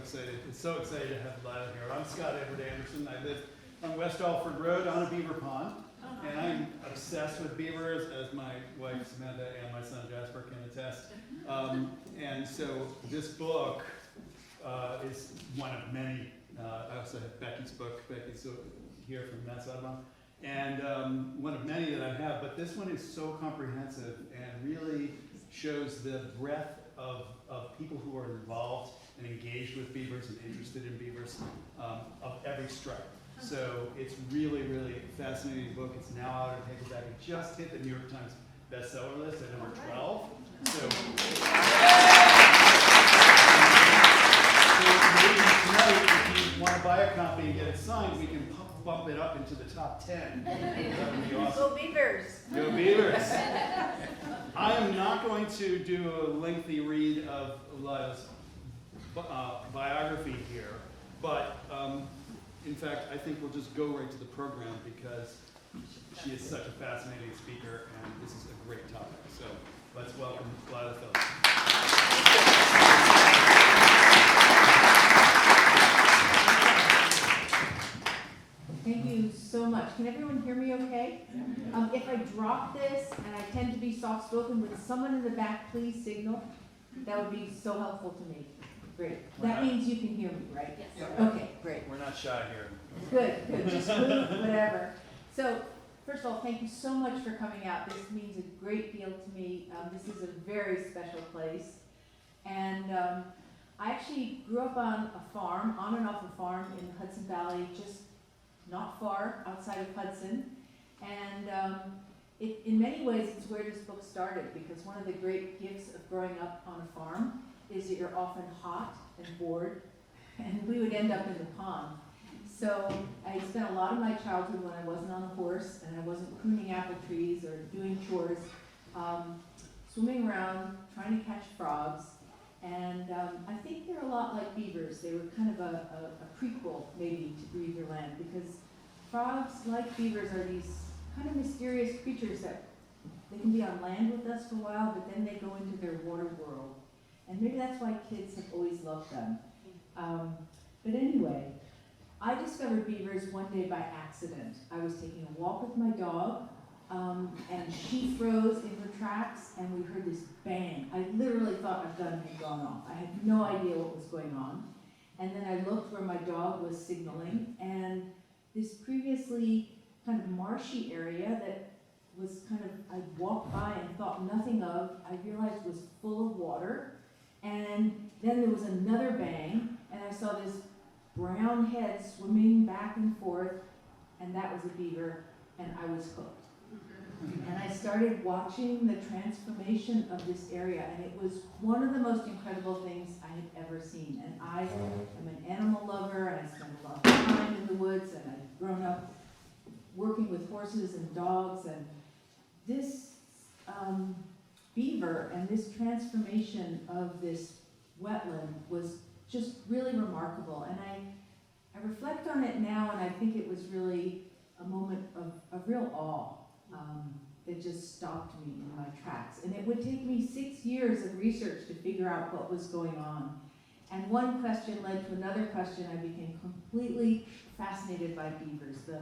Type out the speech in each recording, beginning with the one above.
excited. It's so excited to have Lila here. I'm Scott Edward Anderson. I live on West Alford Road on a beaver pond. And I'm obsessed with beavers, as my wife Samantha and my son Jasper can attest. And so this book is one of many. I also have Becky's book. Becky's here from Mass Audubon. And one of many that I have, but this one is so comprehensive and really shows the breadth of people who are involved and engaged with beavers and interested in beavers of every stripe. So it's really, really fascinating book. It's now out in paperback. It just hit the New York Times bestseller list at number 12. So maybe tonight, if you want to buy a copy and get it signed, we can bump it up into the top 10. That would be awesome. Go Beavers! Go Beavers! I am not going to do a lengthy read of Lila's biography here, but in fact, I think we'll just go right to the program because she is such a fascinating speaker and this is a great topic. So let's welcome Lila Phillips. Thank you so much. Can everyone hear me okay? If I drop this, and I tend to be soft-spoken, would someone in the back please signal? That would be so helpful to me. Great. That means you can hear me, right? Yes. Okay, great. We're not shy here. Good. Just move, whatever. So, first of all, thank you so much for coming out. This means a great deal to me. This is a very special place. And I actually grew up on a farm, on and off a farm in the Hudson Valley, just not far outside of Hudson. And in many ways, it's where this book started, because one of the great gifts of growing up on a farm is that you're often hot and bored, and we would end up in the pond. So I spent a lot of my childhood when I wasn't on a horse and I wasn't pruning apple trees or doing chores, swimming around, trying to catch frogs. And I think they're a lot like beavers. They were kind of a prequel, maybe, to Beaverland, because frogs, like beavers, are these kind of mysterious creatures that they can be on land with us for a while, but then they go into their water world. And maybe that's why kids have always loved them. But anyway, I discovered beavers one day by accident. I was taking a walk with my dog, and she froze in her tracks, and we heard this bang. I literally thought a gun had gone off. I had no idea what was going on. And then I looked where my dog was signaling, and this previously kind of marshy area that was kind of, I walked by and thought nothing of, I realized was full of water. And then there was another bang, and I saw this brown head swimming back and forth, and that was a beaver, and I was hooked. And I started watching the transformation of this area, and it was one of the most incredible things I had ever seen. And I am an animal lover, and I spend a lot of time in the woods, and I've grown up working with horses and dogs, and this beaver and this transformation of this wetland was just really remarkable. And I reflect on it now, and I think it was really a moment of real awe. It just stopped me in my tracks. And it would take me 6 years of research to figure out what was going on. And one question led to another question. I became completely fascinated by beavers. The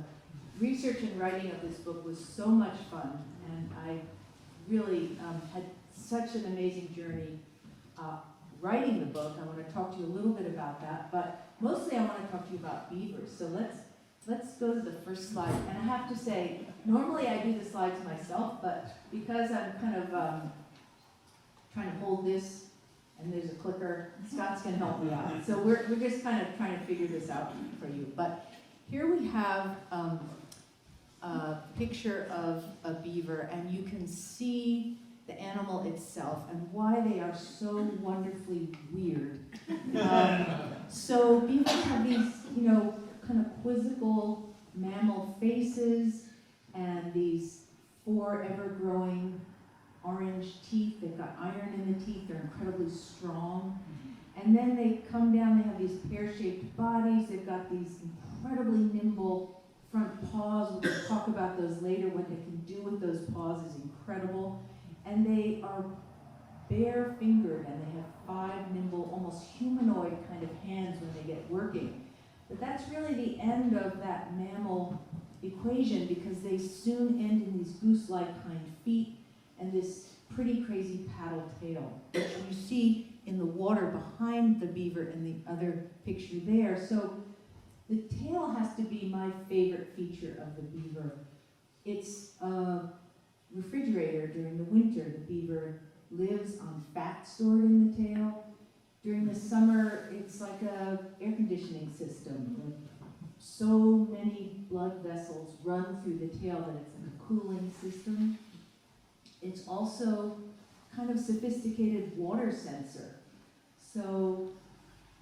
research and writing of this book was so much fun, and I really had such an amazing journey writing the book. I want to talk to you a little bit about that, but mostly I want to talk to you about beavers. So let's go to the first slide. And I have to say, normally I do the slides myself, but because I'm kind of trying to hold this, and there's a clicker, Scott's going to help me out. So we're just kind of trying to figure this out for you. But here we have a picture of a beaver, and you can see the animal itself and why they are so wonderfully weird. So beavers have these, kind of quizzical mammal faces and these 4 ever-growing orange teeth. They've got iron in the teeth. They're incredibly strong. And then they come down. They have these pear-shaped bodies. They've got these incredibly nimble front paws. We'll talk about those later. What they can do with those paws is incredible. And they are bare-fingered, and they have 5 nimble, almost humanoid kind of hands get working. But that's really the end of that mammal equation, because they soon end in these goose-like hind feet and this pretty crazy paddle tail, which you see in the water behind the beaver in the other picture there. So the tail has to be my favorite feature of the beaver. It's a refrigerator during the winter. The beaver lives on fat stored in the tail. During the summer, it's like a air conditioning system. With so many blood vessels run through the tail that it's a cooling system. It's also kind of sophisticated water sensor. So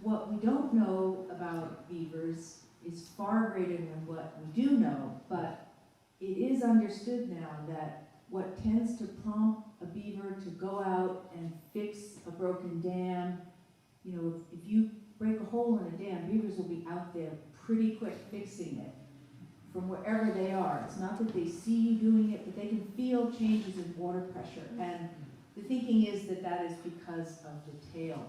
what we don't know about beavers is far greater than what we do know, but it is understood now that what tends to prompt a beaver to go out and fix a broken dam, you know, if you break a hole in a dam, beavers will be out there pretty quick fixing it from wherever they are. It's not that they see you doing it, but they can feel changes in water pressure. And the thinking is that that is because of the tail.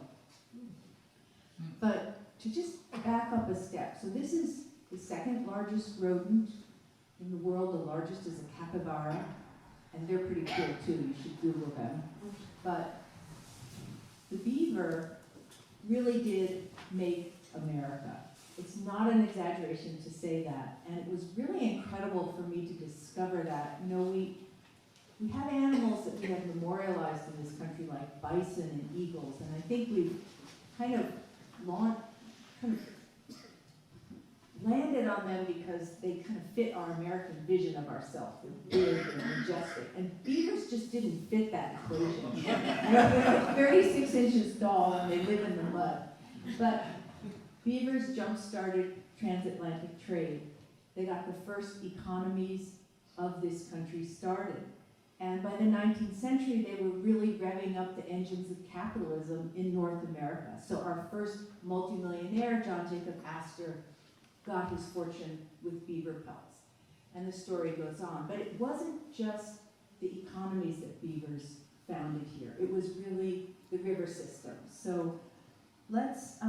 But to just back up a step, so this is the second largest rodent in the world. The largest is a capybara, and they're pretty cool too. You should Google them. But the beaver really did make America. It's not an exaggeration to say that, and it was really incredible for me to discover that. You know, we have animals that we have memorialized in this country, like bison and eagles, and I think we've kind of landed on them because they kind of fit our American vision of ourselves. They're big and majestic, and beavers just didn't fit that equation. You know, they're like 36 inches tall and they live in the mud. But beavers jump-started transatlantic trade. They got the first economies of this country started. And by the 19th century, they were really revving up the engines of capitalism in North America. So our first multimillionaire, John Jacob Astor, got his fortune with beaver pelts. And the story goes on. But it wasn't just the economies that beavers founded here. It was really the river system. So let's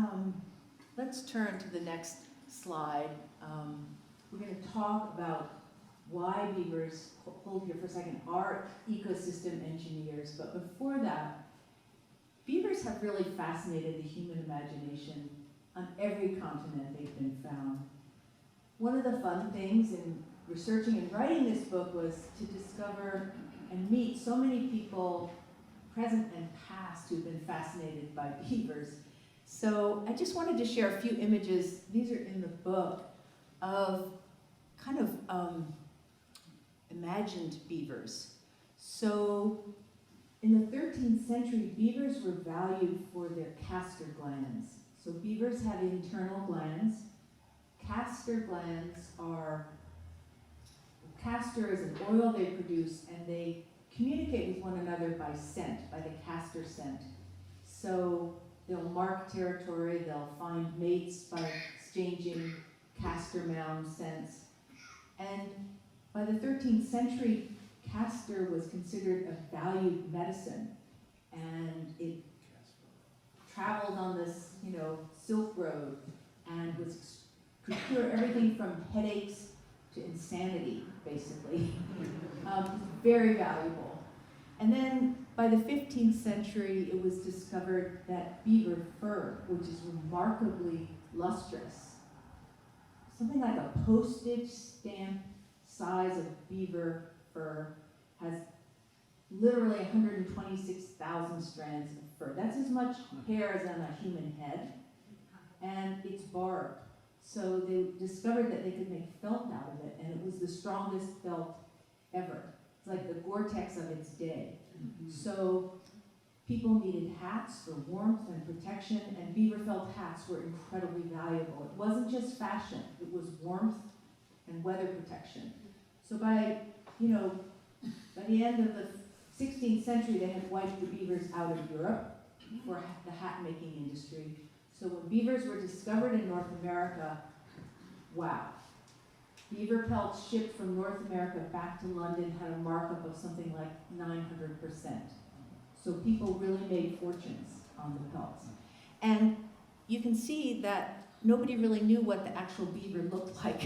turn to the next slide. We're going to talk about why beavers, hold here for a second, are ecosystem engineers. But before that, beavers have really fascinated the human imagination on every continent they've been found. One of the fun things in researching and writing this book was to discover and meet so many people, present and past, who've been fascinated by beavers. So I just wanted to share a few images, these are in the book, of kind of imagined beavers. So in the 13th century, beavers were valued for their castor glands. So beavers have internal glands. Castor glands are, castor is an oil they produce, and they communicate with one another by scent, by the castor scent. So they'll mark territory, they'll find mates by exchanging castor mound scents. And by the 13th century, castor was considered a valued medicine, and it traveled on this, you know, Silk Road, and could cure everything from headaches to insanity, basically. Very valuable. And then by the 15th century, it was discovered that beaver fur, which is remarkably lustrous, something like a postage stamp size of beaver fur, has literally 126,000 strands of fur. That's as much hair as on a human head, and it's barbed. So they discovered that they could make felt out of it, and it was the strongest felt ever. It's like the Gore-Tex of its day. So people needed hats for warmth and protection, and beaver felt hats were incredibly valuable. It wasn't just fashion, it was warmth and weather protection. So by the end of the 16th century, they had wiped the beavers out of Europe for the hat-making industry. So when beavers were discovered in North America, wow. Beaver pelts shipped from North America back to London had a markup of something like 900%. So people really made fortunes on the pelts. And you can see that nobody really knew what the actual beaver looked like.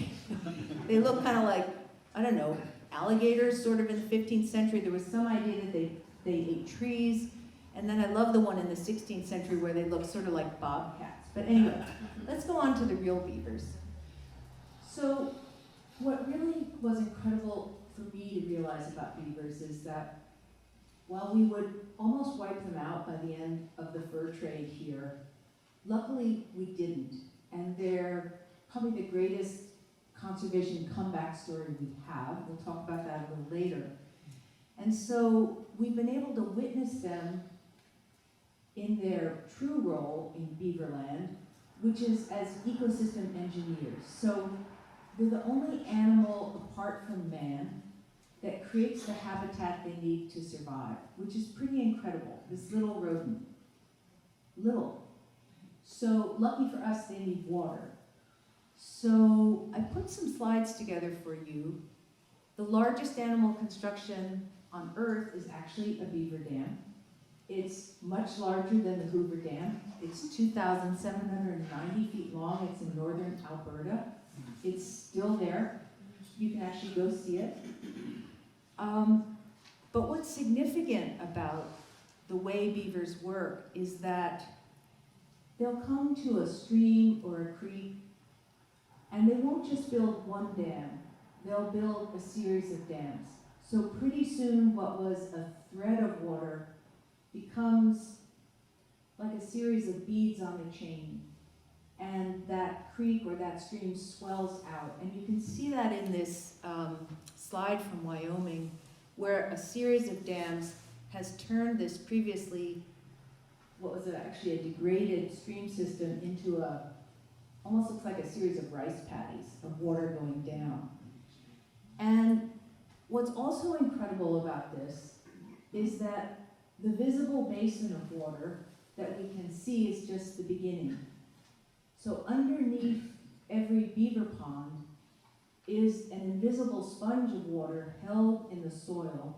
They looked kind of like, I don't know, alligators sort of in the 15th century. There was some idea that they ate trees. And then I love the one in the 16th century where they look sort of like bobcats. But anyway, let's go on to the real beavers. So what really was incredible for me to realize about beavers is that while we would almost wipe them out by the end of the fur trade here, luckily we didn't. And they're probably the greatest conservation comeback story we have. We'll talk about that a little later. And so we've been able to witness them in their true role in Beaverland, which is as ecosystem engineers. So they're the only animal apart from man that creates the habitat they need to survive, which is pretty incredible. This little rodent, little. So lucky for us, they need water. So I put some slides together for you. The largest animal construction on Earth is actually a beaver dam. It's much larger than the Hoover Dam. It's 2,790 feet long. It's in northern Alberta. It's still there. You can actually go see it. But what's significant about the way beavers work is that they'll come to a stream or a creek, and they won't just build one dam. They'll build a series of dams. So pretty soon what was a thread of water becomes like a series of beads on a chain. And that creek or that stream swells out. And you can see that in this slide from Wyoming, where a series of dams has turned this previously, what was actually a degraded stream system into almost looks like a series of rice paddies of water going down. And what's also incredible about this is that the visible basin of water that we can see is just the beginning. So underneath every beaver pond is an invisible sponge of water held in the soil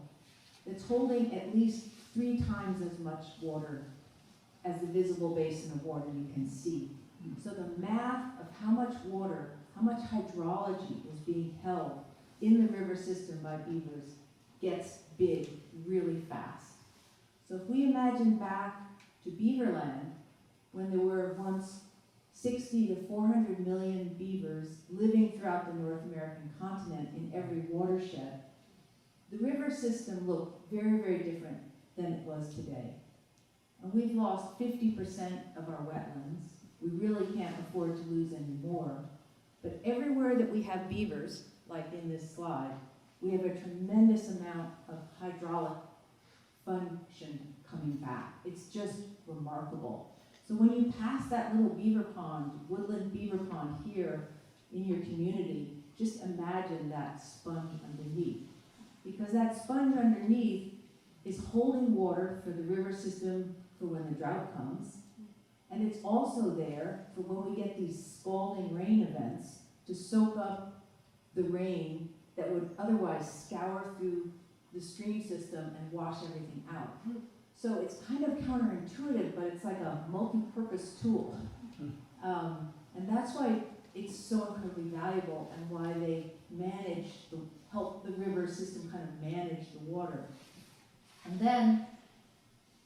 that's holding at least 3 times as much water as the visible basin of water you can see. So the math of how much water, how much hydrology is being held in the river system by beavers gets big really fast. So if we imagine back to Beaverland, when there were once 60 to 400 million beavers living throughout the North American continent in every watershed, the river system looked very, very different than it was today. And we've lost 50% of our wetlands. We really can't afford to lose any more. But everywhere that we have beavers, like in this slide, we have a tremendous amount of hydraulic function coming back. It's just remarkable. So when you pass that little beaver pond, woodland beaver pond here in your community, just imagine that sponge underneath. Because that sponge underneath is holding water for the river system for when the drought comes. And it's also there for when we get these scalding rain events to soak up the rain that would otherwise scour through the stream system and wash everything out. So it's kind of counterintuitive, but it's like a multi-purpose tool. And that's why it's so incredibly valuable and why they help the river system kind of manage the water. And then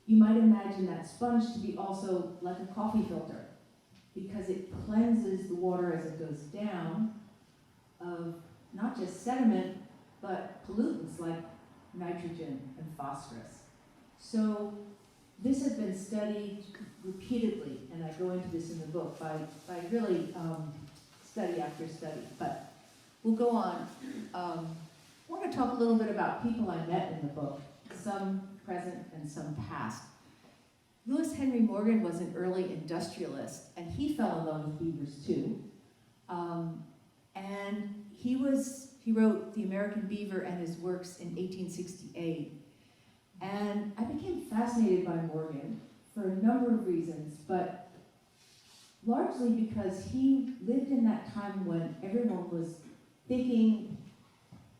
you might imagine that sponge to be also like a coffee filter, because it cleanses the water as it goes down of not just sediment, but pollutants like nitrogen and phosphorus. So this has been studied repeatedly, and I go into this in the book by really study after study. But we'll go on. I want to talk a little bit about people I met in the book, some present and some past. Lewis Henry Morgan was an early industrialist, and he fell in love with beavers too. And he wrote The American Beaver and his works in 1868. And I became fascinated by Morgan for a number of reasons, but largely because he lived in that time when everyone was thinking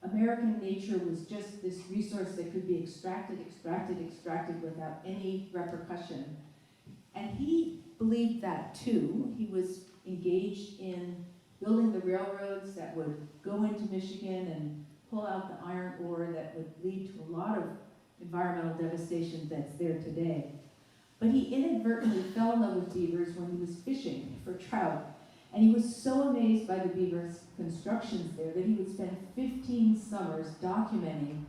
American nature was just this resource that could be extracted without any repercussion. And he believed that too. He was engaged in building the railroads that would go into Michigan and pull out the iron ore that would lead to a lot of environmental devastation that's there today. But he inadvertently fell in love with beavers when he was fishing for trout. And he was so amazed by the beavers' constructions there that he would spend 15 summers documenting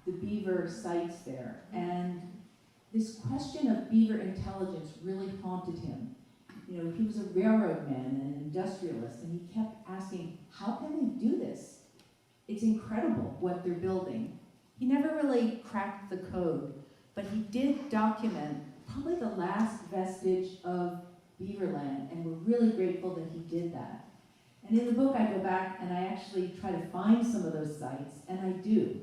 the beaver sites there. And this question of beaver intelligence really haunted him. You know, he was a railroad man and an industrialist, and he kept asking, how can they do this? It's incredible what they're building. He never really cracked the code, but he did document probably the last vestige of Beaverland, and we're really grateful that he did that. And in the book, I go back and I actually try to find some of those sites, and I do.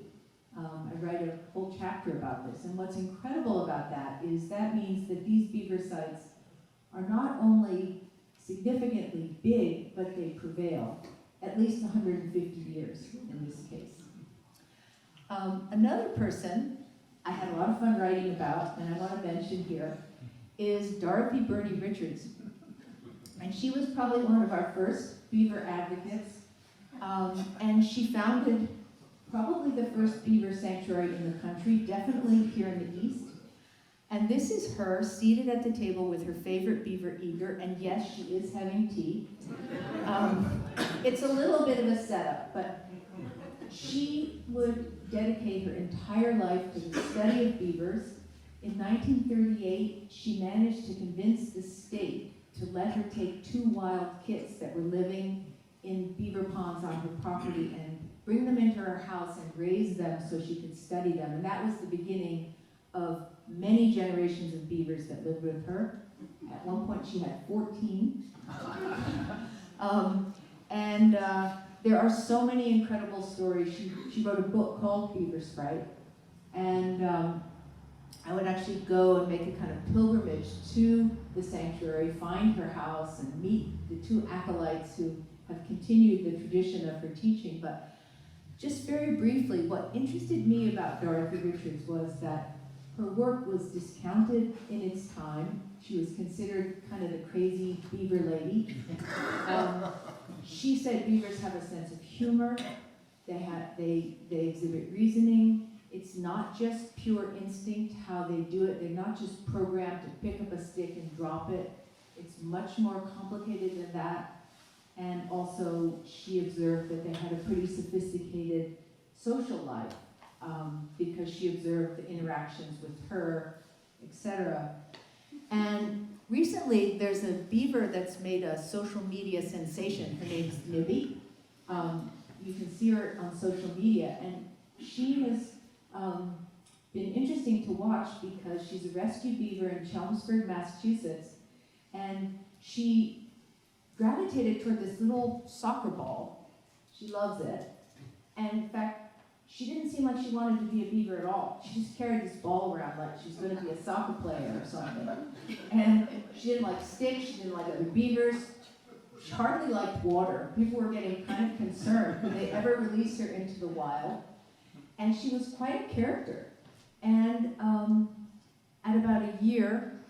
I write a whole chapter about this, and what's incredible about that is that means that these beaver sites are not only significantly big, but they prevail, at least 150 years in this case. Another person I had a lot of fun writing about, and I want to mention here, is Dorothy Bernie Richards. And she was probably one of our first beaver advocates, and she founded probably the first beaver sanctuary in the country, definitely here in the East. And this is her seated at the table with her favorite beaver eager, and yes, she is having tea. It's a little bit of a setup, but she would dedicate her entire life to the study of beavers. In 1938, she managed to convince the state to let her take 2 wild kits that were living in beaver ponds on her property and bring them into her house and raise them so she could study them. And that was the beginning of many generations of beavers that lived with her. At one point, she had 14. There are so many incredible stories. She wrote a book called Beaver Sprite, and I would actually go and make a kind of pilgrimage to the sanctuary, find her house, and meet the 2 acolytes who have continued the tradition of her teaching. But just very briefly, what interested me about Dorothy Richards was that her work was discounted in its time. She was considered kind of the crazy beaver lady. She said beavers have a sense of humor. They exhibit reasoning. It's not just pure instinct how they do it. They're not just programmed to pick up a stick and drop it. It's much more complicated than that. And also, she observed that they had a pretty sophisticated social life because she observed the interactions with her, etc. And recently, there's a beaver that's made a social media sensation. Her name's Nibby. You can see her on social media, and she has been interesting to watch because she's a rescue beaver in Chelmsford, Massachusetts, and she gravitated toward this little soccer ball. She loves it. And in fact, she didn't seem like she wanted to be a beaver at all. She just carried this ball around like she was going to be a soccer player or something. And she didn't like sticks, she didn't like other beavers. She hardly liked water. People were getting kind of concerned. Could they ever release her into the wild? And she was quite a character. And at about a year,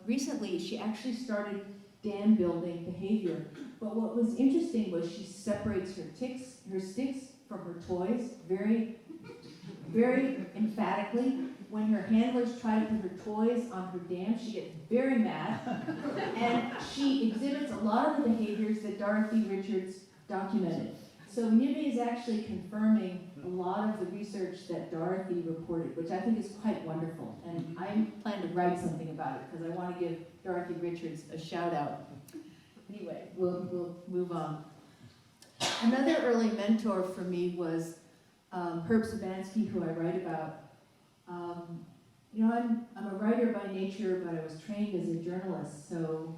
recently, she actually started dam building behavior. But what was interesting was she separates her sticks from her toys very, very emphatically. When her handlers try to put her toys on her dam, she gets very mad. And she exhibits a lot of the behaviors that Dorothy Richards documented. So Nibby is actually confirming a lot of the research that Dorothy reported, which I think is quite wonderful. And I plan to write something about it because I want to give Dorothy Richards a shout out. Anyway, we'll move on. Another early mentor for me was Herb Sabansky, who I write about. I'm a writer by nature, but I was trained as a journalist. So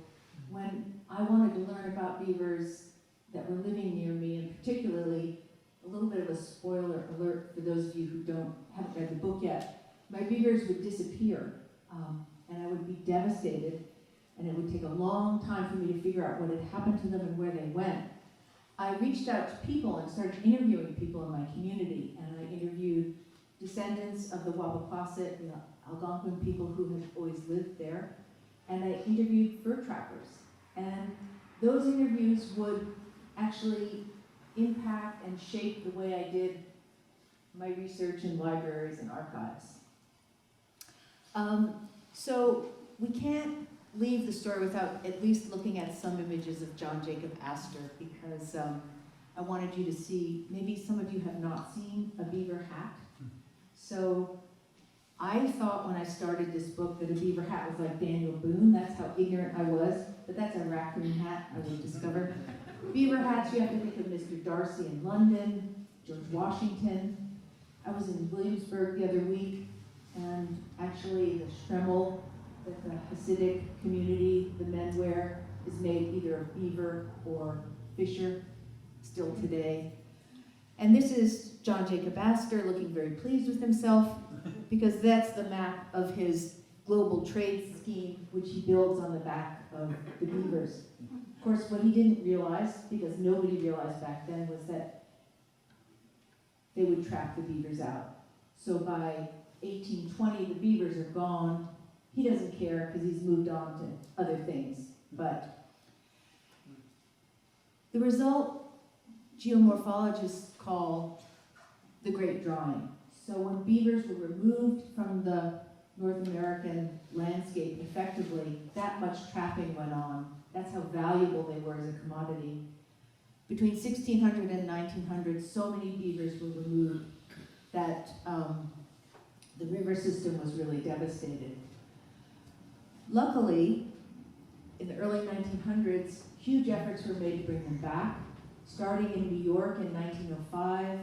when I wanted to learn about beavers that were living near me, and particularly a little bit of a spoiler alert for those of you who haven't read the book yet, my beavers would disappear, and I would be devastated, and it would take a long time for me to figure out what had happened to them and where they went. I reached out to people and started interviewing people in my community, and I interviewed descendants of the Wabakwasit, the Algonquin people who had always lived there. and I interviewed fur trappers. And those interviews would actually impact and shape the way I did my research in libraries and archives. So we can't leave the story without at least looking at some images of John Jacob Astor, because I wanted you to see, maybe some of you have not seen a beaver hat. So I thought when I started this book that a beaver hat was like Daniel Boone. That's how ignorant I was, but that's a raccoon hat, I will discover. Beaver hats, you have to think of Mr. Darcy in London, George Washington. I was in Williamsburg the other week, and actually the Shremel, that the Hasidic community, the men wear, is made either of beaver or fisher, still today. And this is John Jacob Astor looking very pleased with himself, because that's the map of his global trade scheme, which he builds on the back of the beavers. Of course, what he didn't realize, because nobody realized back then, was that they would trap the beavers out. So by 1820, the beavers are gone. He doesn't care because he's moved on to other things. But the result, geomorphologists call the Great Drawing. So when beavers were removed from the North American landscape effectively, that much trapping went on. That's how valuable they were as a commodity. Between 1600 and 1900, so many beavers were removed that the river system was really devastated. Luckily, in the early 1900s, huge efforts were made to bring them back, starting in New York in 1905.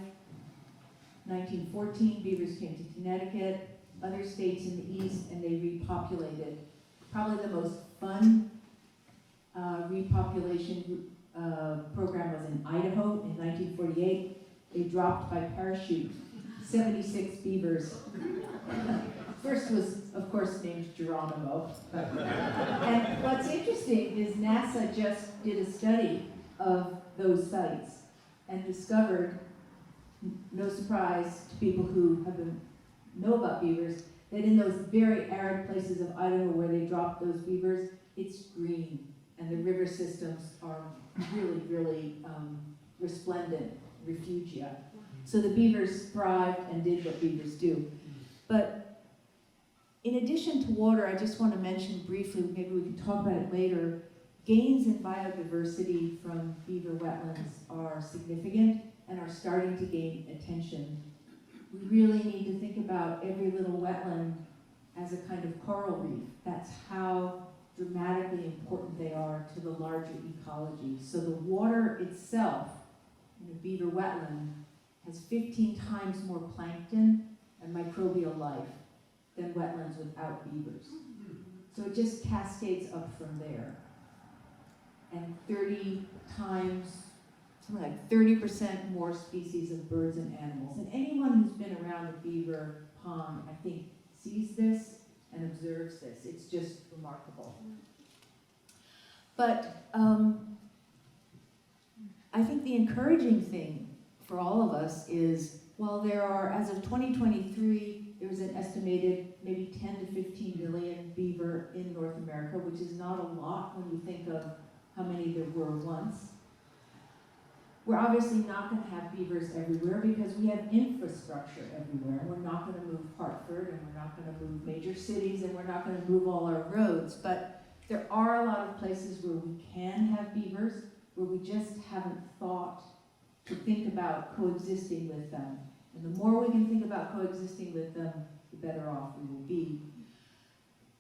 1914, beavers came to Connecticut, other states in the east, and they repopulated. Probably the most fun repopulation program was in Idaho in 1948. They dropped by parachute 76 beavers. First was, of course, named Geronimo. And what's interesting is NASA just did a study of those sites and discovered, no surprise to people who know about beavers, that in those very arid places of Idaho where they dropped those beavers, it's green, and the river systems are really, really resplendent refugia. So the beavers thrived and did what beavers do. But in addition to water, I just want to mention briefly, maybe we can talk about it later, gains in biodiversity from beaver wetlands are significant and are starting to gain attention. We really need to think about every little wetland as a kind of coral reef. That's how dramatically important they are to the larger ecology. So the water itself in a beaver wetland has 15 times more plankton and microbial life than wetlands without beavers. So it just cascades up from there. And 30 times, something like 30% more species of birds and animals. And anyone who's been around a beaver pond, I think, sees this and observes this. It's just remarkable. But I think the encouraging thing for all of us is, while there are, as of 2023, there was an estimated maybe 10 to 15 million beaver in North America, which is not a lot when you think of how many there were once. We're obviously not going to have beavers everywhere because we have infrastructure everywhere. We're not going to move Hartford, and we're not going to move major cities, and we're not going to move all our roads. But there are a lot of places where we can have beavers, where we just haven't thought to think about coexisting with them. And the more we can think about coexisting with them, the better off we will be.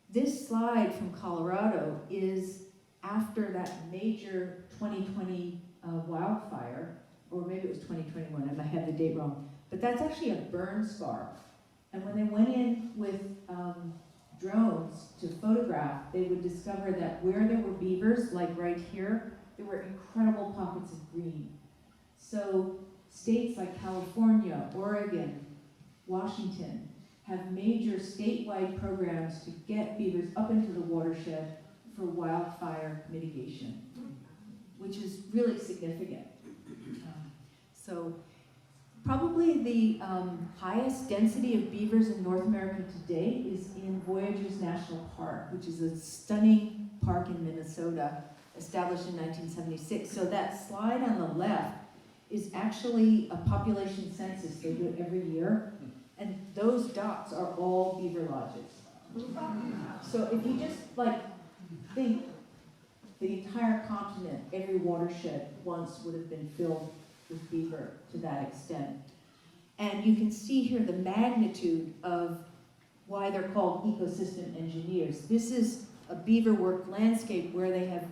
This slide from Colorado is after that major 2020 wildfire, or maybe it was 2021, I might have the date wrong, but that's actually a burn scar. And when they went in with drones to photograph, they would discover that where there were beavers, like right here, there were incredible pockets of green. So states like California, Oregon, Washington have major statewide programs to get beavers up into the watershed for wildfire mitigation, which is really significant. So Probably the highest density of beavers in North America today is in Voyageurs National Park, which is a stunning park in Minnesota, established in 1976. So that slide on the left is actually a population census. They do it every year. And those dots are all beaver lodges. So if you just think the entire continent, every watershed once would have been filled with beaver to that extent. And you can see here the magnitude of why they're called ecosystem engineers. This is a beaver work landscape where they have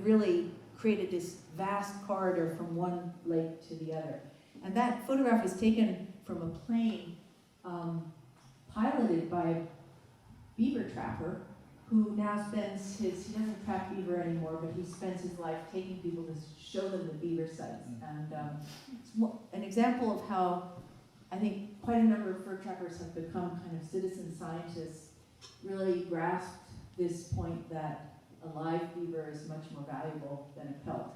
really created this vast corridor from one lake to the other. And that photograph was taken from a plane piloted by a beaver trapper who now spends he doesn't trap beaver anymore, but he spends his life taking people to show them the beaver sites. And it's an example of how I think quite a number of fur trappers have become kind of citizen scientists, really grasped this point that a live beaver is much more valuable than a pelt.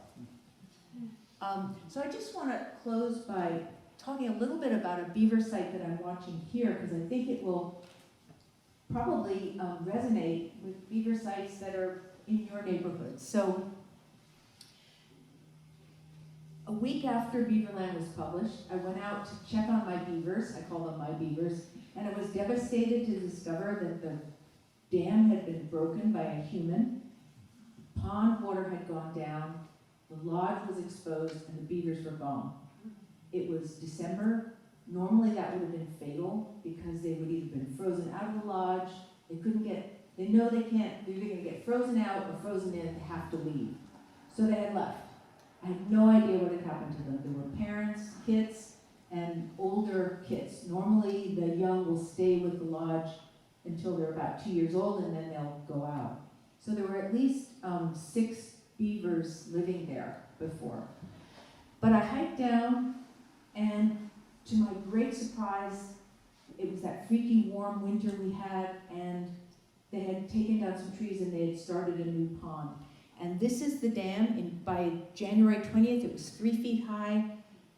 So I just want to close by talking a little bit about a beaver site that I'm watching here, because I think it will probably resonate with beaver sites that are in your neighborhood. So a week after Beaverland was published, I went out to check on my beavers. I call them my beavers. And I was devastated to discover that the dam had been broken by a human. Pond water had gone down. The lodge was exposed and the beavers were gone. It was December. Normally that would have been fatal because they would either been frozen out of the lodge, they know they can't, they're either going to get frozen out or frozen in, they have to leave. So they had left. I had no idea what had happened to them. There were parents, kits, and older kits. Normally the young will stay with the lodge until they're about 2 years old and then they'll go out. So there were at least 6 beavers living there before. But I hiked down, and to my great surprise, it was that freaky warm winter we had, and they had taken down some trees and they had started a new pond. And this is the dam. By January 20th, it was 3 feet high.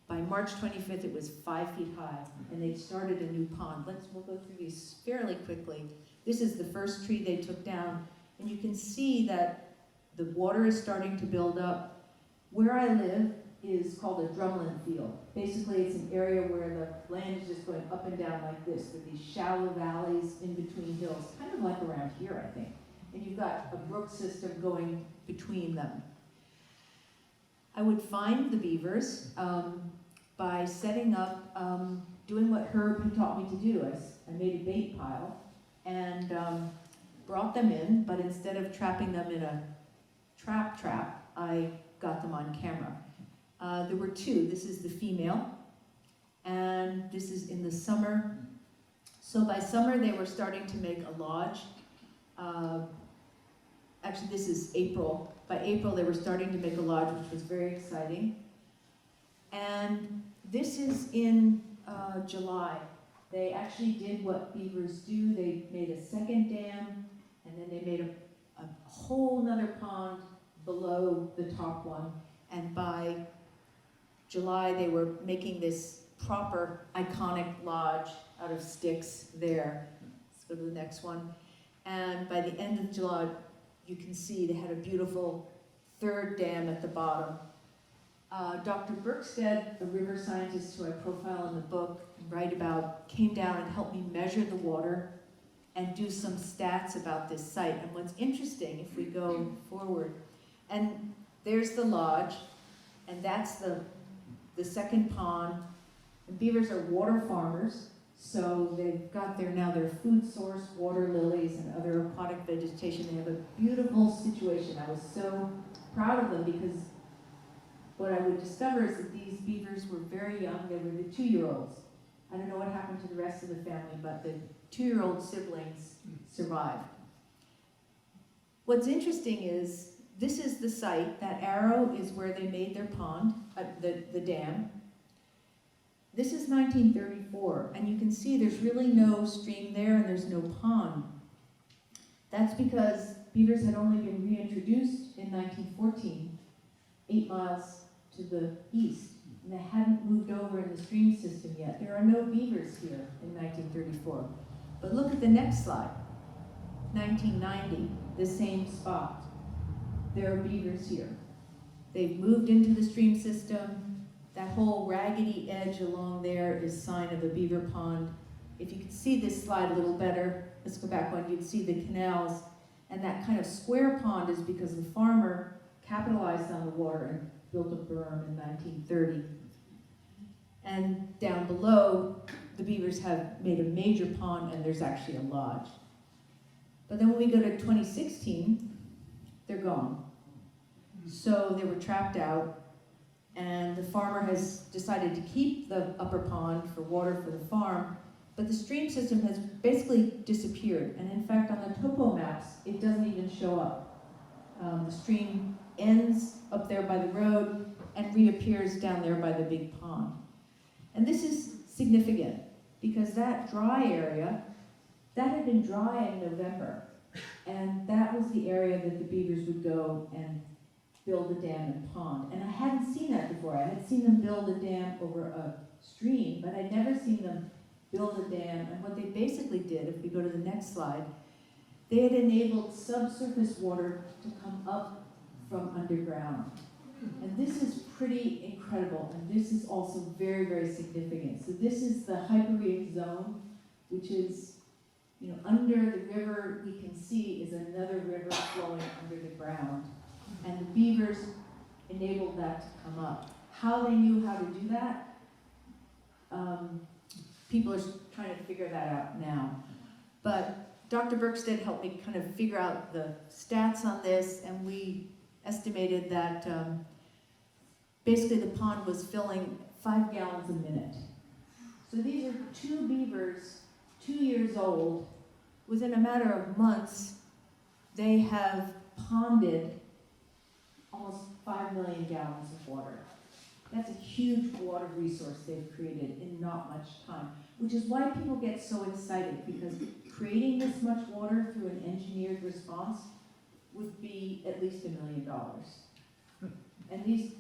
By March 25th, it was 5 feet high, and they'd started a new pond. We'll go through these fairly quickly. This is the first tree they took down, and you can see that the water is starting to build up. Where I live is called a drumlin field. Basically, it's an area where the land is just going up and down like this, with these shallow valleys in between hills, kind of like around here, I think. And you've got a brook system going between them. I would find the beavers by setting up, doing what Herb had taught me to do. I made a bait pile and brought them in, but instead of trapping them in a trap, I got them on camera. There were 2. This is the female, and this is in the summer. So by summer, they were starting to make a lodge. Actually, this is April. By April, they were starting to make a lodge, which was very exciting. And this is in July. They actually did what beavers do. They made a second dam, and then they made a whole nother pond below the top one. And by July, they were making this proper, iconic lodge out of sticks there. Let's go to the next one. And by the end of July, you can see they had a beautiful 3rd dam at the bottom. Dr. Berkstead, the river scientist who I profile in the book and write about, came down and helped me measure the water and do some stats about this site. And what's interesting, if we go forward, and there's the lodge, and that's the second pond. And beavers are water farmers, so they've got their food source, water lilies and other aquatic vegetation. They have a beautiful situation. I was so proud of them because what I would discover is that these beavers were very young. They were the 2-year-olds. I don't know what happened to the rest of the family, but the 2-year-old siblings survived. What's interesting is this is the site. That arrow is where they made their pond, the dam. This is 1934, and you can see there's really no stream there and there's no pond. That's because beavers had only been reintroduced in 1914, 8 miles to the east. and they hadn't moved over in the stream system yet. There are no beavers here in 1934. But look at the next slide. 1990, the same spot. There are beavers here. They've moved into the stream system. That whole raggedy edge along there is sign of a beaver pond. If you could see this slide a little better, let's go back one, you'd see the canals. And that kind of square pond is because the farmer capitalized on the water and built a berm in 1930. And down below, the beavers have made a major pond, and there's actually a lodge. But then when we go to 2016, they're gone. So they were trapped out, and the farmer has decided to keep the upper pond for water for the farm, but the stream system has basically disappeared. And in fact, on the topo maps, it doesn't even show up. The stream ends up there by the road and reappears down there by the big pond. And this is significant because that dry area, that had been dry in November. And that was the area that the beavers would go and build a dam and pond. And I hadn't seen that before. I had seen them build a dam over a stream, but I'd never seen them build a dam. And what they basically did, if we go to the next slide, they had enabled subsurface water to come up from underground. And this is pretty incredible, and this is also very, very significant. So this is the hyporheic zone, which is, under the river we can see is another river flowing under the ground. And the beavers enabled that to come up. How they knew how to do that, people are trying to figure that out now. But Dr. Berkstead helped me kind of figure out the stats on this, and we estimated that basically the pond was filling 5 gallons a minute. So these are 2 beavers, 2 years old. Within a matter of months, they have ponded almost 5 million gallons of water. That's a huge water resource they've created in not much time, which is why people get so excited, because creating this much water through an engineered response would be at least $1 million. And these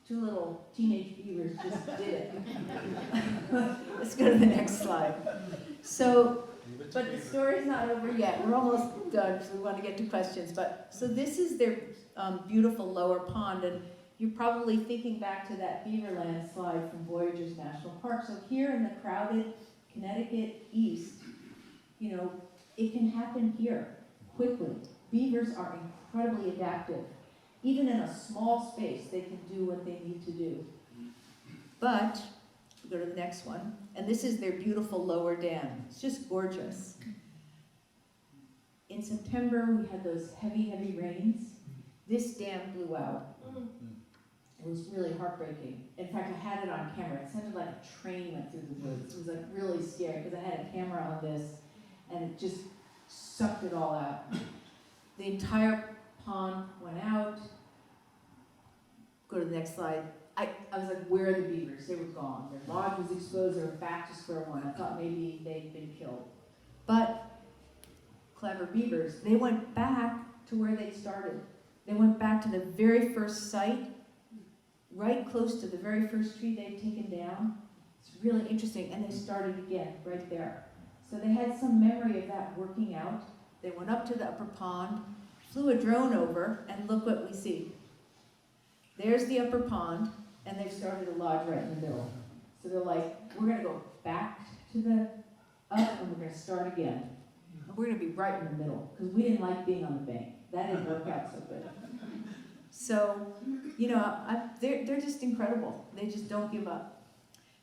2 little teenage beavers just did it. Let's go to the next slide. So, but the story's not over yet. We're almost done, so we want to get to questions. So this is their beautiful lower pond, and you're probably thinking back to that Beaverland slide from Voyageurs National Park. So here in the crowded Connecticut East, it can happen here quickly. Beavers are incredibly adaptive. Even in a small space, they can do what they need to do. But, we'll go to the next one, and this is their beautiful lower dam. It's just gorgeous. In September, we had those heavy, heavy rains. This dam blew out. It was really heartbreaking. In fact, I had it on camera. It sounded like a train went through the woods. It was like really scary because I had a camera on this, and it just sucked it all out. The entire pond went out. Go to the next slide. I was like, where are the beavers? They were gone. Their lodge was exposed. They were back to square one. I thought maybe they'd been killed. But clever beavers, they went back to where they started. They went back to the very first site, right close to the very first tree they'd taken down. It's really interesting. And they started again right there. So they had some memory of that working out. They went up to the upper pond, flew a drone over, and look what we see. There's the upper pond, and they've started a lodge right in the middle. So they're like, we're going to go back to the up, and we're going to start again. And we're going to be right in the middle, because we didn't like being on the bank. That didn't work out so good. So, they're just incredible. They just don't give up.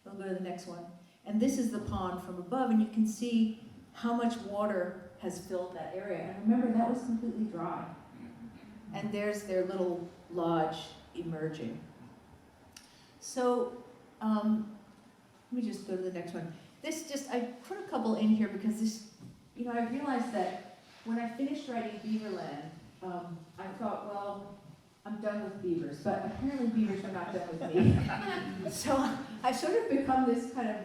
We'll go to the next one. And this is the pond from above, and you can see how much water has filled that area. And remember, that was completely dry. And there's their little lodge emerging. So, let me just go to the next one. I put a couple in here because this, I realized that when I finished writing Beaverland, I thought, well, I'm done with beavers, but apparently beavers are not done with me. So I've sort of become this kind of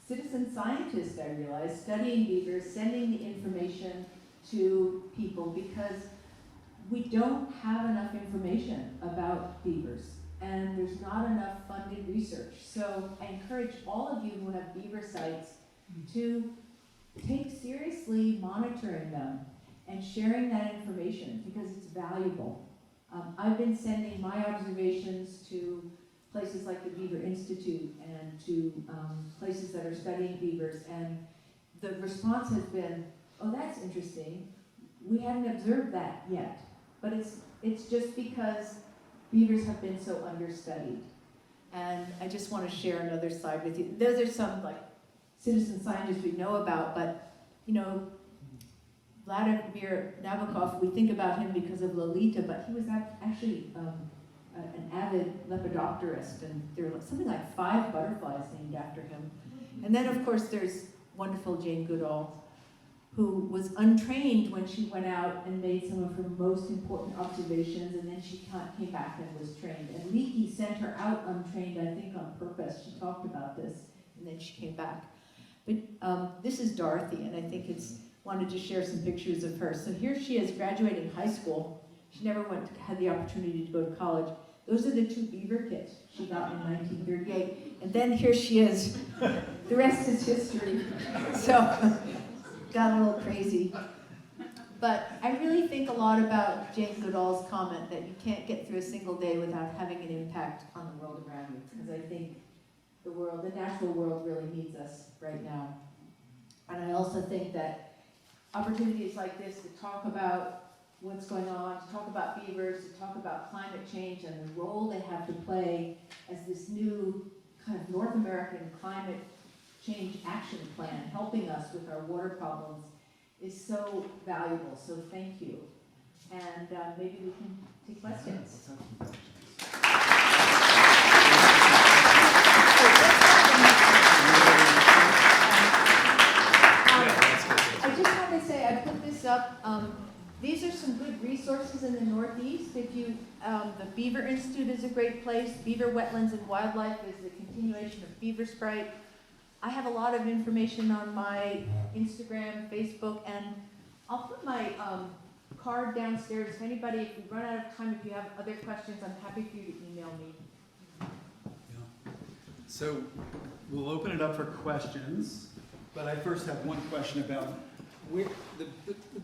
citizen scientist, I realized, studying beavers, sending the information to people because we don't have enough information about beavers. and there's not enough funded research. So I encourage all of you who have beaver sites to take seriously monitoring them and sharing that information because it's valuable. I've been sending my observations to places like the Beaver Institute and to places that are studying beavers, and the response has been, oh, that's interesting. We hadn't observed that yet, but it's just because beavers have been so understudied. And I just want to share another side with you. Those are some like citizen scientists we know about, but you know, Vladimir Nabokov, we think about him because of Lolita, but he was actually an avid lepidopterist, and there were something like 5 butterflies named after him. And then of course there's wonderful Jane Goodall, who was untrained when she went out and made some of her most important observations, and then she came back and was trained. And Leakey sent her out untrained, I think on purpose. She talked about this, and then she came back. But this is Dorothy, and I think wanted to share some pictures of her. So here she is graduating high school. She never had the opportunity to go to college. Those are the 2 beaver kits she got in 1938. And then here she is. The rest is history. So, got a little crazy. But I really think a lot about Jane Goodall's comment that you can't get through a single day without having an impact on the world around you. Because I think the natural world really needs us right now. And I also think that opportunities like this to talk about what's going on, to talk about beavers, to talk about climate change and the role they have to play as this new kind of North American climate change action plan, helping us with our water problems, is so valuable. So thank you. And maybe we can take questions. I just want to say, I put this up. These are some good resources in the Northeast. If you, the Beaver Institute is a great place. Beaver Wetlands and Wildlife is the continuation of Beaver Sprite. I have a lot of information on my Instagram, Facebook, and I'll put my card downstairs. If anybody, if we run out of time, if you have other questions, I'm happy for you to email me. Yeah. So we'll open it up for questions, but I first have one question about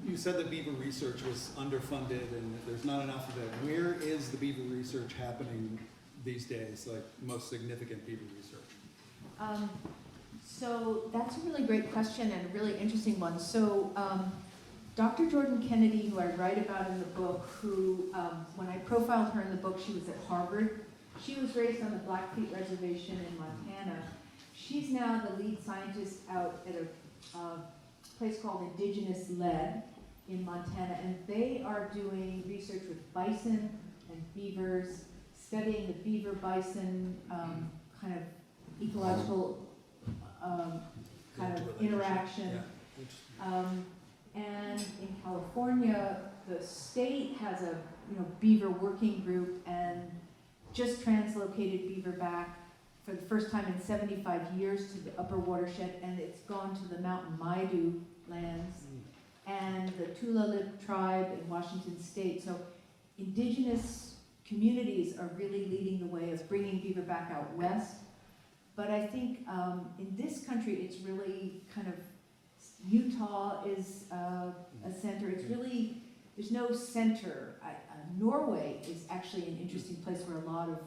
you said that beaver research was underfunded and that there's not enough of it. Where is the beaver research happening these days, like most significant beaver research? So that's a really great question and a really interesting one. So Dr. Jordan Kennedy, who I write about in the book, who, when I profiled her in the book, she was at Harvard. She was raised on the Blackfeet Reservation in Montana. She's now the lead scientist out at a place called Indigenous Lead in Montana, and they are doing research with bison and beavers, studying the beaver-bison kind of ecological kind of interaction. And in California, the state has a beaver working group and just translocated beaver back for the first time in 75 years to the upper watershed, and it's gone to the Mountain Maidu lands and the Tulalip tribe in Washington State. So indigenous communities are really leading the way of bringing beaver back out west. But I think in this country, it's really kind of, Utah is a center. It's really, there's no center. Norway is actually an interesting place where a lot of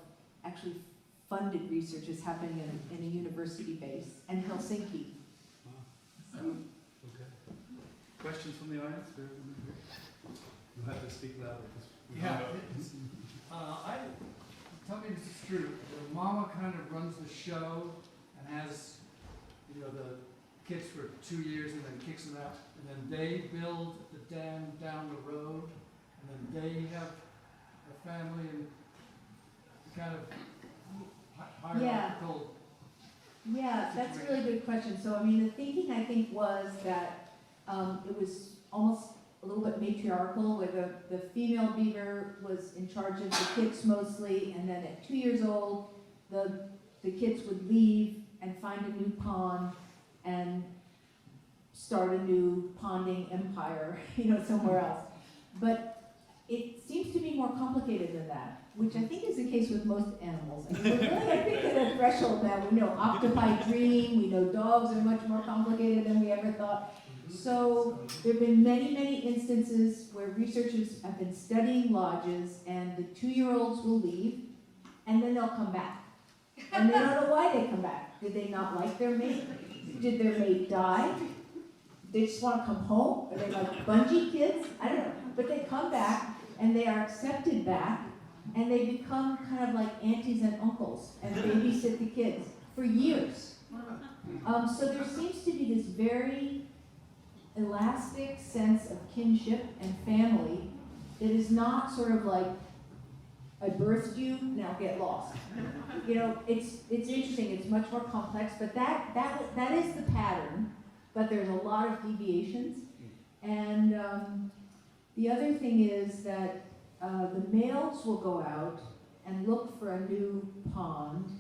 actually funded research is happening in a university base, and Helsinki. Wow. Okay. Questions from the audience? You'll have to speak louder. Yeah. Tell me this is true. The mama kind of runs the show and has, the kids for 2 years and then kicks them out. And then they build the dam down the road. And then they have a family and kind of hierarchical. Yeah, that's a really good question. So, I mean, the thinking, I think, was that it was almost a little bit matriarchal, where the female beaver was in charge of the kids mostly, and then at 2 years old, the kids would leave and find a new pond and start a new ponding empire, somewhere else. But it seems to be more complicated than that, which I think is the case with most animals. I mean, we're really, I think, at a threshold now. We know octopi dream, we know dogs are much more complicated than we ever thought. So there have been many, many instances where researchers have been studying lodges and the 2-year-olds will leave and then they'll come back. And they don't know why they come back. Did they not like their mate? Did their mate die? They just want to come home? Are they like bungee kids? I don't know. But they come back and they are accepted back and they become kind of like aunties and uncles and babysit the kids for years. So there seems to be this very elastic sense of kinship and family that is not sort of like, I birthed you, now get lost. You know, it's interesting, it's much more complex, but that is the pattern, but there's a lot of deviations. And the other thing is that the males will go out and look for a new pond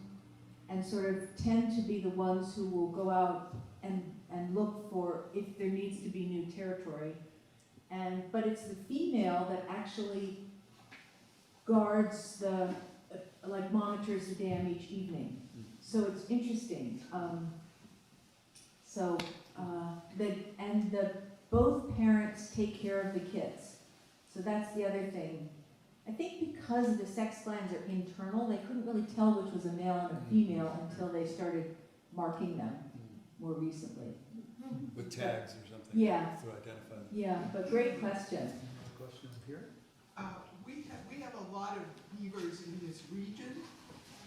and sort of tend to be the ones who will go out and look for if there needs to be new territory. But it's the female that actually guards like monitors the dam each evening. So it's interesting. Both parents take care of the kids. So that's the other thing. I think because the sex glands are internal, they couldn't really tell which was a male and a female until they started marking them more recently. With tags or something. Yeah. To identify them. Yeah, but great question. Question here? We have a lot of beavers in this region,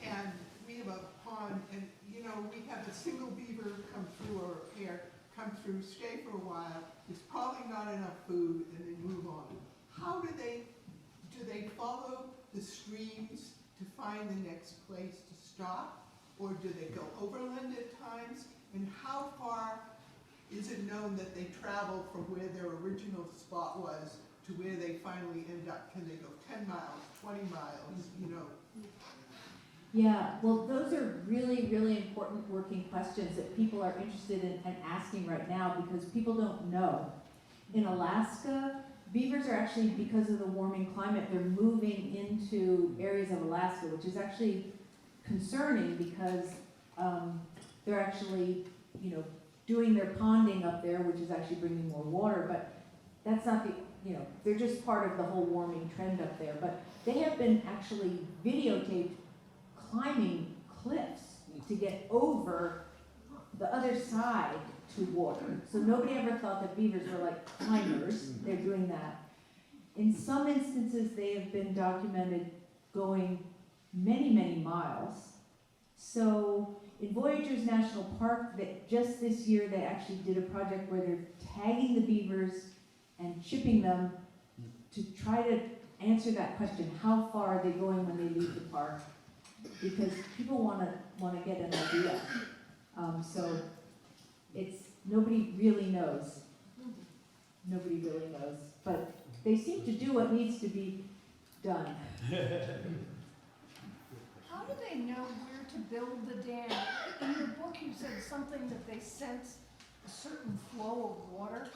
and we have a pond, and you know, we have a single beaver come through or a pair come through, stay for a while. There's probably not enough food, and they move on. How do they follow the streams to find the next place to stop, or do they go overland at times? And how far is it known that they travel from where their original spot was to where they finally end up? Can they go 10 miles, 20 miles, you know? Yeah, well, those are really, really important working questions that people are interested in and asking right now because people don't know. In Alaska, beavers are actually, because of the warming climate, they're moving into areas of Alaska, which is actually concerning because they're actually, you know, doing their ponding up there, which is actually bringing more water, but that's not the, you know, they're just part of the whole warming trend up there. But they have been actually videotaped climbing cliffs to get over the other side to water. So nobody ever thought that beavers were like climbers. They're doing that. In some instances, they have been documented going many, many miles. So in Voyageurs National Park, just this year, they actually did a project where they're tagging the beavers and chipping them to try to answer that question, how far are they going when they leave the park? Because people want to get an idea. So nobody really knows. Nobody really knows. But they seem to do what needs to be done. How do they know where to build the dam? In your book you said something that they sense a certain flow of water.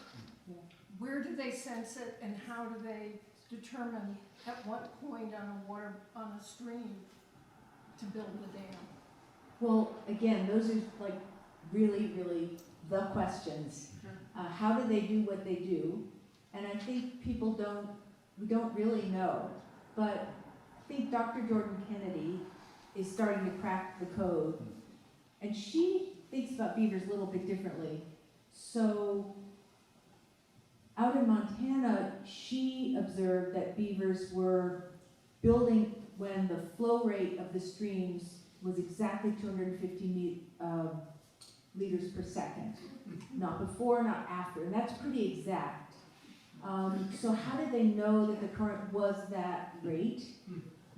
Yeah. Where do they sense it and how do they determine at what point on a stream to build the dam? Well, again, those are like really, really the questions. How do they do what they do? And I think we don't really know. But I think Dr. Jordan Kennedy is starting to crack the code. And she thinks about beavers a little bit differently. So out in Montana, she observed that beavers were building when the flow rate of the streams was exactly 250 liters per second. Not before, not after, and that's pretty exact. So how did they know that the current was that rate?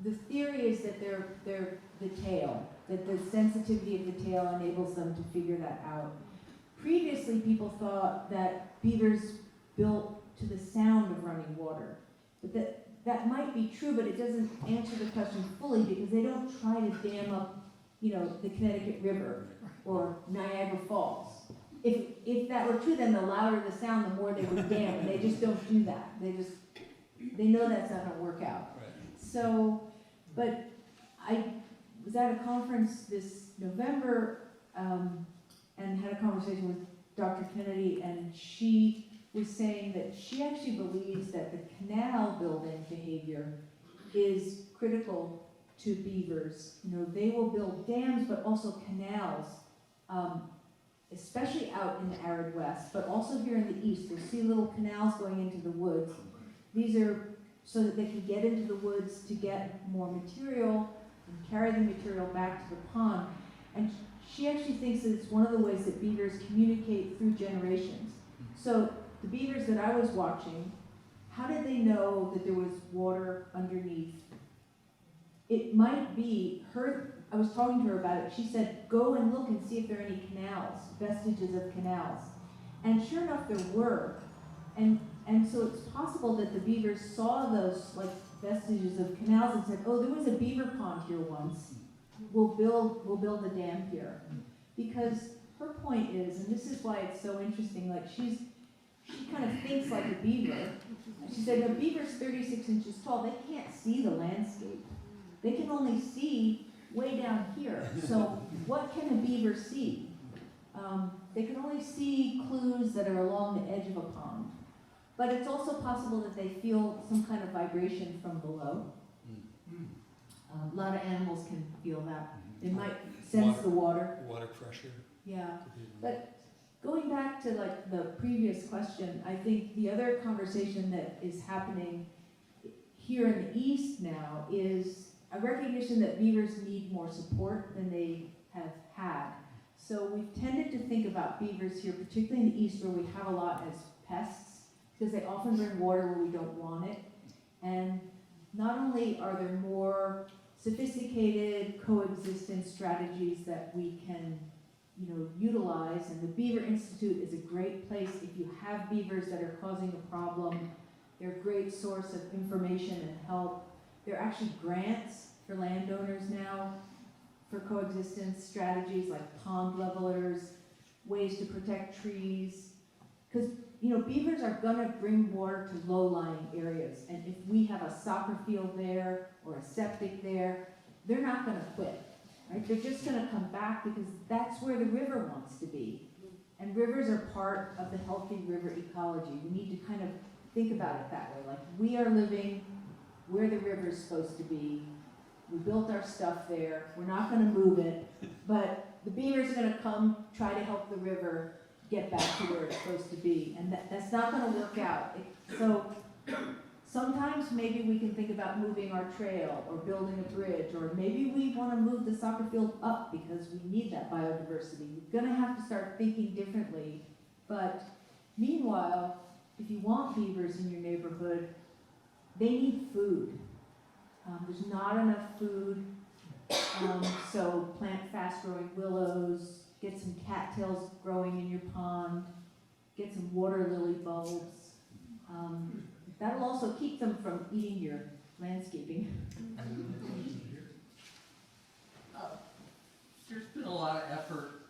The theory is that they're the tail, that the sensitivity of the tail enables them to figure that out. Previously, people thought that beavers built to the sound of running water, but that might be true, but it doesn't answer the question fully because they don't try to dam up, you know, the Connecticut River or Niagara Falls. If that were true, then the louder the sound, the more they would dam, and they just don't do that. They just they know that's not gonna work out. Right. So, but I was at a conference this November, and had a conversation with Dr. Kennedy, and she was saying that she actually believes that the canal building behavior is critical to beavers. You know, they will build dams, but also canals, especially out in the arid west, but also here in the east. You'll see little canals going into the woods. These are so that they can get into the woods to get more material and carry the material back to the pond. And she actually thinks that it's one of the ways that beavers communicate through generations. So the beavers that I was watching, how did they know that there was water underneath? It might be her, I was talking to her about it, she said, go and look and see if there are any canals, vestiges of canals. And sure enough, there were. And so it's possible that the beavers saw those like vestiges of canals and said, oh, there was a beaver pond here once. We'll build a dam here. Because her point is, and this is why it's so interesting, like she kind of thinks like a beaver. And she said, a beaver's 36 inches tall, they can't see the landscape. They can only see way down here. So what can a beaver see? They can only see clues that are along the edge of a pond. But it's also possible that they feel some kind of vibration from below. A lot of animals can feel that. They might sense the water. Water pressure. Yeah. But going back to like the previous question, I think the other conversation that is happening here in the East now is a recognition that beavers need more support than they have had. So we've tended to think about beavers here, particularly in the East where we have a lot, as pests, because they often bring water where we don't want it. And not only are there more sophisticated coexistence strategies that we can, utilize, and the Beaver Institute is a great place if you have beavers that are causing a problem. They're a great source of information and help. There are actually grants for landowners now for coexistence strategies like pond levelers, ways to protect trees. Because, beavers are gonna bring water to low-lying areas. And if we have a soccer field there or a septic there, they're not gonna quit, right? They're just gonna come back because that's where the river wants to be. And rivers are part of the healthy river ecology. We need to kind of think about it that way. Like, we are living where the river is supposed to be. We built our stuff there. We're not gonna move it, but the beavers are gonna come try to help the river get back to where it's supposed to be. And that's not gonna work out. So sometimes maybe we can think about moving our trail or building a bridge, or maybe we wanna move the soccer field up because we need that biodiversity. We're gonna have to start thinking differently. But meanwhile, if you want beavers in your neighborhood, they need food. There's not enough food, so plant fast-growing willows, get some cattails growing in your pond, get some water lily bulbs. That'll also keep them from eating your landscaping. There's been a lot of effort,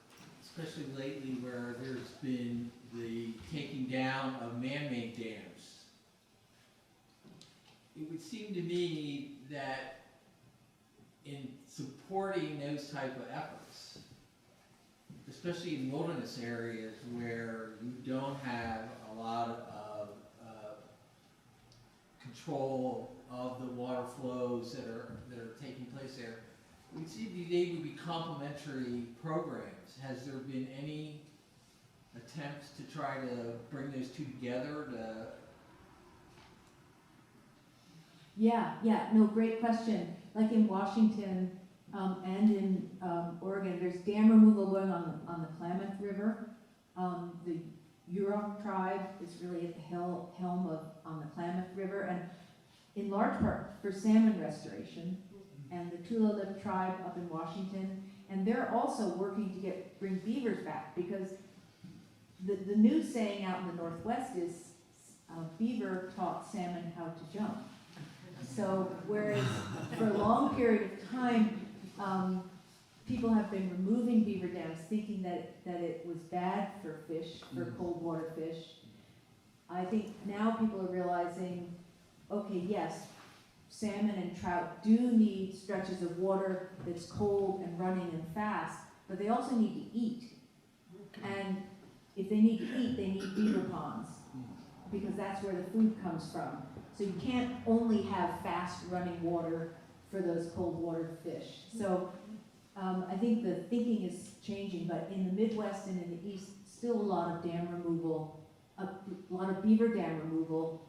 especially lately, where there's been the taking down of man-made dams. It would seem to me that in supporting those type of efforts, especially in wilderness areas where you don't have a lot of control of the water flows that are taking place there, it would seem to me they would be complementary programs. Has there been any attempts to try to bring those two together to? Yeah, no, great question. Like in Washington and in Oregon, there's dam removal going on the Klamath River. The Yurok tribe is really at the helm on the Klamath River, and in large part for salmon restoration. And the Tulalip tribe up in Washington, and they're also working to bring beavers back, because the new saying out in the Northwest is beaver taught salmon how to jump. So whereas for a long period of time, people have been removing beaver dams thinking that it was bad for fish, for cold water fish, I think now people are realizing okay, yes, salmon and trout do need stretches of water that's cold and running and fast, but they also need to eat. And if they need to eat, they need beaver ponds, because that's where the food comes from. So you can't only have fast running water for those cold water fish. So I think the thinking is changing, but in the Midwest and in the East, still a lot of dam removal, a lot of beaver dam removal,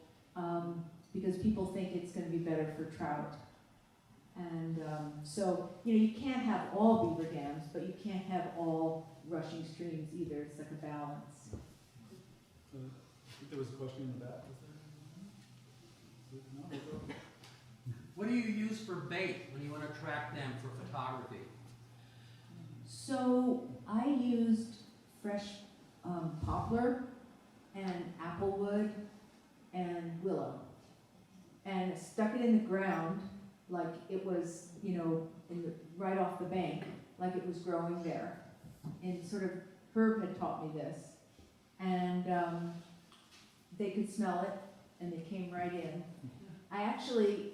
because people think it's going to be better for trout. And so, you can't have all beaver dams, but you can't have all rushing streams either. It's like a balance. I think there was a question in the back. Was there? No? What do you use for bait when you want to track them for photography? So I used fresh poplar and applewood and willow, and stuck it in the ground like it was, right off the bank, like it was growing there. And sort of, Herb had taught me this, and they could smell it, and they came right in. I actually,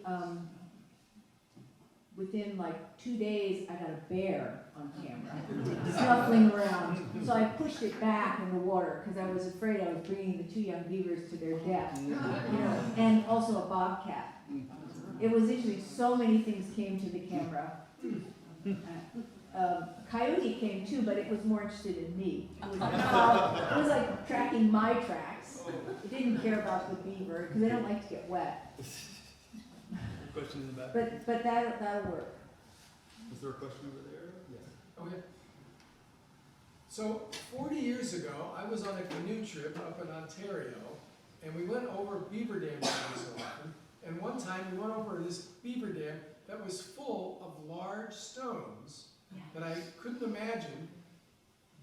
within like 2 days, I got a bear on camera, snuffling around. So I pushed it back in the water, because I was afraid I was bringing the 2 young beavers to their death, and also a bobcat. It was interesting, so many things came to the camera. Coyote came too, but it was more interested in me. It was like tracking my tracks. It didn't care about the beaver, because they don't like to get wet. Question in the back. But that'll work. Is there a question over there? Yes. Okay. So 40 years ago, I was on a canoe trip up in Ontario, and we went over beaver dam every so often. And one time we went over this beaver dam that was full of large stones that I couldn't imagine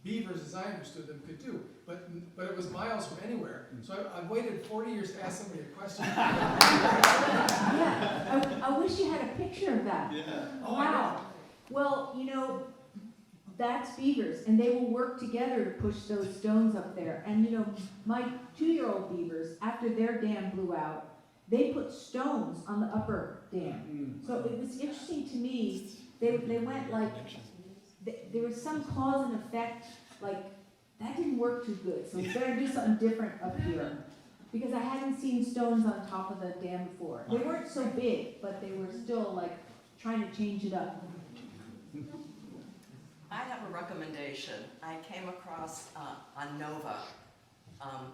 beavers, as I understood them, could do. But it was miles from anywhere. So I waited 40 years to ask somebody a question. Yeah, I wish you had a picture of that. Yeah. Oh, I know. Wow. Well, that's beavers, and they will work together to push those stones up there. And my 2-year-old beavers, after their dam blew out, they put stones on the upper dam. So it was interesting to me, they went like, there was some cause and effect, like, that didn't work too good, so we better do something different up here. Because I hadn't seen stones on top of the dam before. They weren't so big, but they were still like trying to change it up. I have a recommendation. I came across on Nova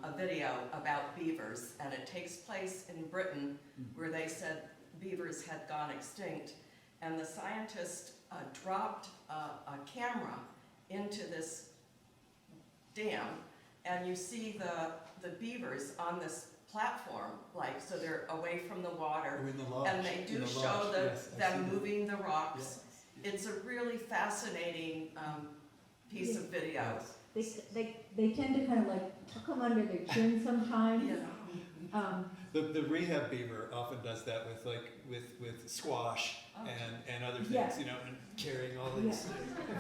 a video about beavers, and it takes place in Britain, where they said beavers had gone extinct, and the scientists dropped a camera into this dam, and you see the beavers on this platform, like, so they're away from the water, Oh, in the lodge. and they do In the show lodge, yes, I see them that. moving the rocks. Yes. It's a really fascinating piece of video. They tend to kind of like tuck them under their chin sometimes. Yeah. The rehab beaver often does that with squash and other things, Yeah. and carrying all these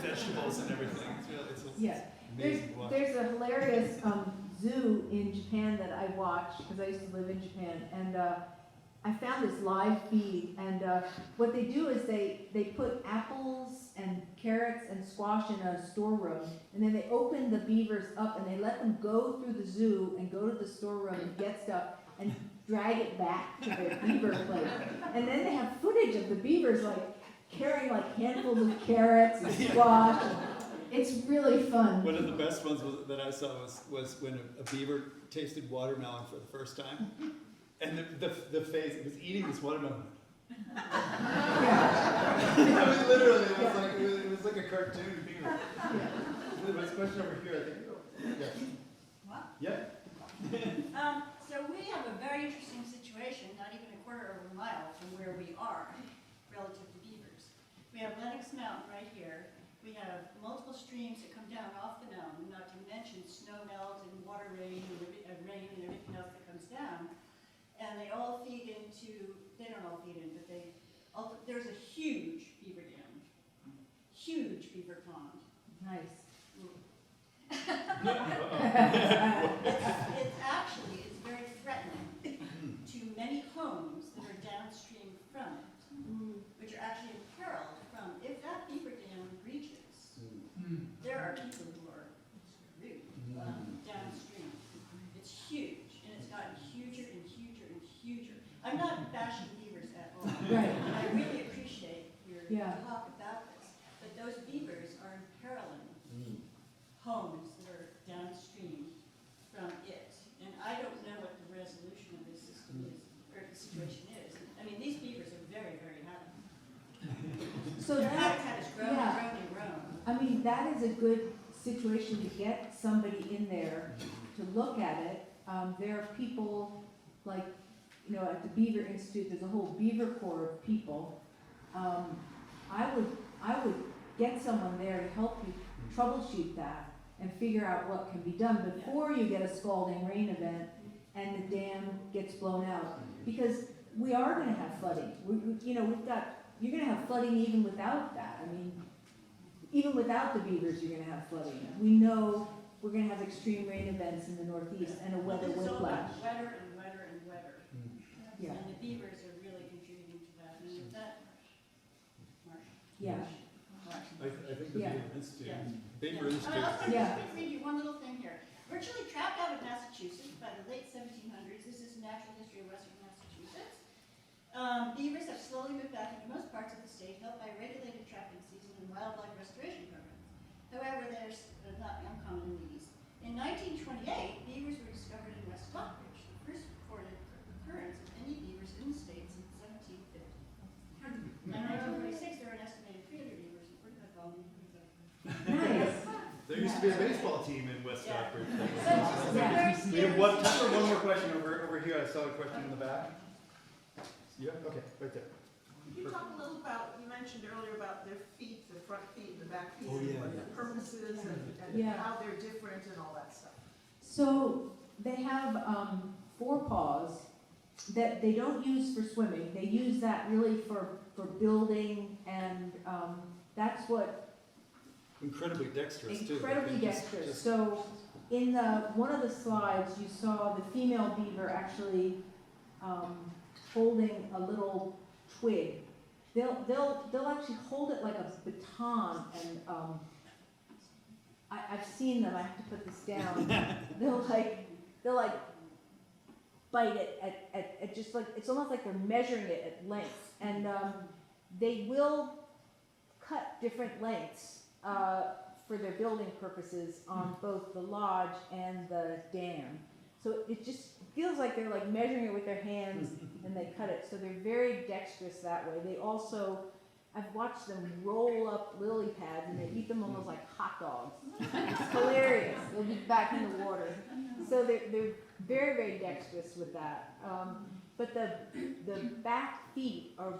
vegetables and everything. It's Yeah. amazing to watch. There's a hilarious zoo in Japan that I watched, because I used to live in Japan, and I found this live feed, and what they do is they put apples and carrots and squash in a storeroom, and then they open the beavers up and they let them go through the zoo and go to the storeroom and get stuff and drag it back to their beaver place. And then they have footage of the beavers like carrying like handfuls of carrots and squash. It's really fun. One of the best ones that I saw was when a beaver tasted watermelon for the first time, and the face, it was eating this watermelon. I mean, literally, it was like a cartoon beaver. There was a question over here, I think. Yes. What? Yeah. So we have a very interesting situation, not even a quarter of a mile from where we are, relative to beavers. We have Lennox Mountain right here. We have multiple streams that come down off the mountain, not to mention snow melt and water rain and rain and everything else that comes down. And they all feed into, they don't all feed in, but there's a huge beaver dam, huge beaver pond. Nice. It's very threatening to many homes are actually imperiled from, if that beaver dam breaches, Mm. there are people who are screwed downstream. It's huge, and it's gotten huger and huger and huger. I'm not bashing beavers at all. Right. And I really appreciate your Yeah. talk about this, but those beavers are imperiling homes that are downstream from it. And I don't know what the resolution of this system is, or the situation is. I mean, these beavers are very, very happy. So Their that, habitat has grown yeah. and grown and grown. I mean, that is a good situation to get somebody in there to look at it. There are people like, you know, at the Beaver Institute, there's a whole Beaver Corps of people. I would get someone there to help you troubleshoot that and figure out what can be done before you get a scalding rain event and the dam gets blown out. Because we are gonna have flooding. You're gonna have flooding even without that. I mean, even without the beavers, you're gonna have flooding. We know we're gonna have extreme rain events in the Northeast and a weather It's all whiplash. about wetter and wetter and wetter. Yeah, And the beavers are really contributing to that. And with that, Marsh. yeah, I think the Yeah. Beaver Institute, Yeah. Beaver Yeah. Institute. I'll Yeah. just read you one little thing here. Virtually trapped out of Massachusetts by the late 1700s, this is Natural History of Western Massachusetts. Beavers have slowly moved back into most parts of the state, helped by regulated trapping season and wildlife restoration programs. However, they're not uncommon in the east. In 1928, beavers were discovered in West Stockbridge, the first recorded occurrence of any beavers in the state since 1750. In 1946, there were an estimated 300 beavers in 45 colonies. nice. There used to be a baseball team in West Yeah. Stockbridge. So it's just a Yeah. very We have scary time for one more situation. question over here. I saw a question in the back. Yeah, okay, right there. Could you talk a little about, you mentioned earlier about their feet, the front feet and the back feet, Oh, yeah, and what yeah. the purposes and Yeah. how they're different and all that stuff. So they have 4 paws that they don't use for swimming. They use that really for building, and that's what Incredibly dexterous too. incredibly dexterous. So in one of the slides, you saw the female beaver actually holding a little twig. They'll actually hold it like a baton, and I've seen them. I have to put this down. they'll like bite it at just like, it's almost like they're measuring it at length, and they will cut different lengths for their building purposes on both the lodge and the dam. So it just feels like they're like measuring it with their hands and they cut it. So they're very dexterous that way. They also, I've watched them roll up lily pads and they eat them almost like hot dogs. It's hilarious. They'll be back in the water. So they're very, very dexterous with that. But the back feet are,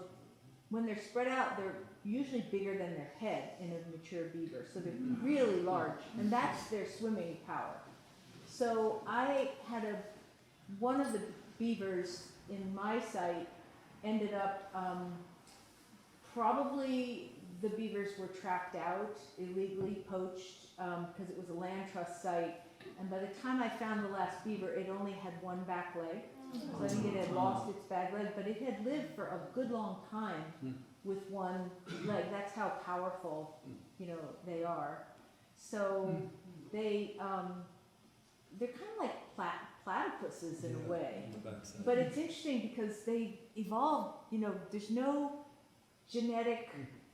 when they're spread out, they're usually bigger than their head in a mature beaver. So they're really large, and that's their swimming power. So I had one of the beavers in my site ended up, probably the beavers were trapped out, illegally poached, because it was a land trust site. And by the time I found the last beaver, it only had one back leg. So I think it had lost its back leg, but it had lived for a good long time with one leg. That's how powerful, they are. So they're kind of like platypuses in a way. But it's interesting because they evolved, there's no genetic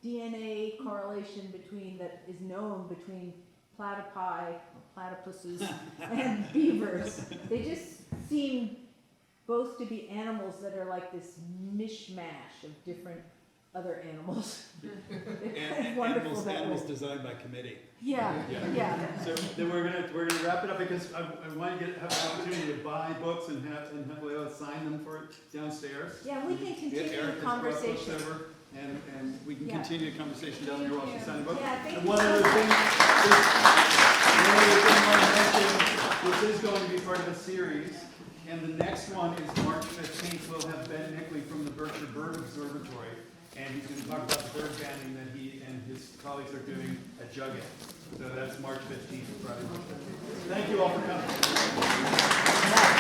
DNA correlation that is known between platypuses and beavers. They just seem both to be animals that are like this mishmash of different other animals. They're kind of wonderful that way. Animals designed by committee. Yeah. So then we're gonna wrap it up because I want to have an opportunity to buy books and have Leila sign them for it downstairs. Yeah, we can Get continue Eric the to brought books conversation. over, and we can Yeah. continue the conversation down there while she's signing books. Yeah, thank And you one so other much. thing I want to mention, this is going to be part of a series, and the next one is March 15th. We'll have Ben Nickley from the Berkshire Bird Observatory, and he's going to talk about the bird banding that he and his colleagues are doing at Jugget. So that's March 15th, Friday, March 15th. Thank you all for coming. Yeah.